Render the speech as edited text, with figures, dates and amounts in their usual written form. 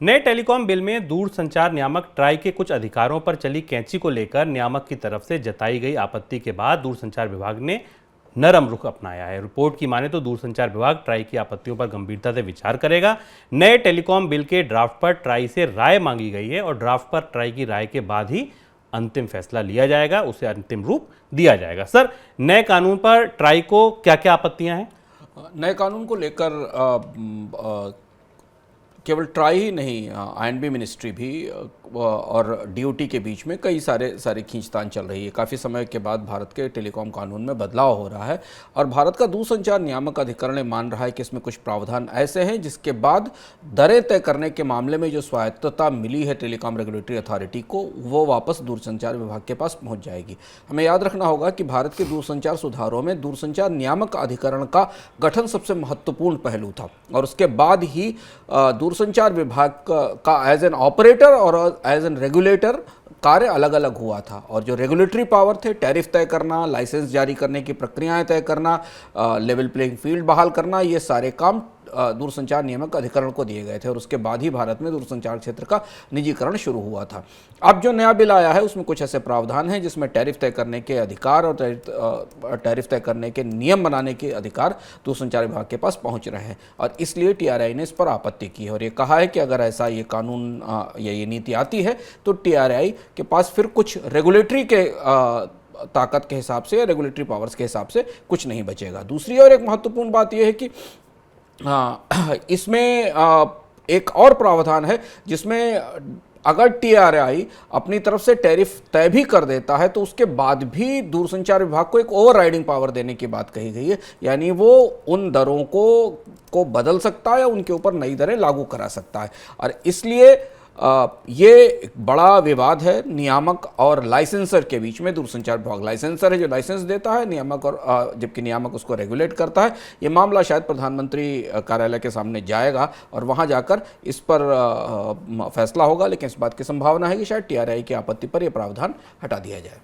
नए telecom bill में दूरसंचार नियामक ट्राई के कुछ अधिकारों पर चली कैंची को लेकर नियामक की तरफ से जताई गई आपत्ति के बाद दूरसंचार विभाग ने नरम रुख अपनाया है। रिपोर्ट की माने तो दूरसंचार विभाग ट्राई की आपत्तियों पर गंभीरता से विचार करेगा। नए टेलीकॉम बिल के ड्राफ्ट पर ट्राई से राय मांगी गई है और ड्राफ्ट पर ट्राई की राय के बाद ही अंतिम फैसला लिया जाएगा, उसे अंतिम रूप दिया जाएगा। सर, नए कानून पर ट्राई को क्या क्या आपत्तियां हैं? नए कानून को लेकर केवल ट्राई ही नहीं, आईएनबी मिनिस्ट्री भी और डीओटी के बीच में कई सारे खींचतान चल रही है। काफ़ी समय के बाद भारत के टेलीकॉम कानून में बदलाव हो रहा है और भारत का दूरसंचार नियामक अधिकरण मान रहा है कि इसमें कुछ प्रावधान ऐसे हैं जिसके बाद दरें तय करने के मामले में जो स्वायत्तता मिली है टेलीकॉम रेगुलेटरी अथॉरिटी को, वो वापस दूरसंचार विभाग के पास पहुँच जाएगी। हमें याद रखना होगा कि भारत के दूरसंचार सुधारों में दूरसंचार नियामक अधिकरण का गठन सबसे महत्वपूर्ण पहलू था और उसके बाद ही दूरसंचार विभाग का एज एन ऑपरेटर और एज एन रेगुलेटर कार्य अलग अलग हुआ था। और जो रेगुलेटरी पावर थे, टैरिफ तय करना, लाइसेंस जारी करने की प्रक्रियाएं तय करना, लेवल प्लेइंग फील्ड बहाल करना, ये सारे काम दूरसंचार नियामक अधिकरण को दिए गए थे और उसके बाद ही भारत में दूरसंचार क्षेत्र का निजीकरण शुरू हुआ था। अब जो नया बिल आया है उसमें कुछ ऐसे प्रावधान हैं जिसमें टैरिफ तय करने के अधिकार और टैरिफ तय करने के नियम बनाने के अधिकार दूरसंचार विभाग के पास पहुंच रहे हैं और इसलिए टीआरआई ने इस पर आपत्ति की है और ये कहा है कि अगर ऐसा ये कानून या ये नीति आती है तो टीआरआई के पास फिर कुछ रेगुलेटरी के ताकत के हिसाब से या रेगुलेटरी पावर्स के हिसाब से कुछ नहीं बचेगा। दूसरी और एक महत्वपूर्ण बात यह है कि इसमें एक और प्रावधान है जिसमें अगर टीआरआई अपनी तरफ से टैरिफ तय भी कर देता है तो उसके बाद भी दूरसंचार विभाग को एक ओवरराइडिंग पावर देने की बात कही गई है, यानी वो उन दरों को बदल सकता है या उनके ऊपर नई दरें लागू करा सकता है। और इसलिए ये एक बड़ा विवाद है नियामक और लाइसेंसर के बीच में। दूरसंचार विभाग लाइसेंसर है जो लाइसेंस देता है, नियामक और जबकि नियामक उसको रेगुलेट करता है। ये मामला शायद प्रधानमंत्री कार्यालय के सामने जाएगा और वहां जाकर इस पर फैसला होगा, लेकिन इस बात की संभावना है कि शायद टीआरआई की आपत्ति पर यह प्रावधान हटा दिया जाए।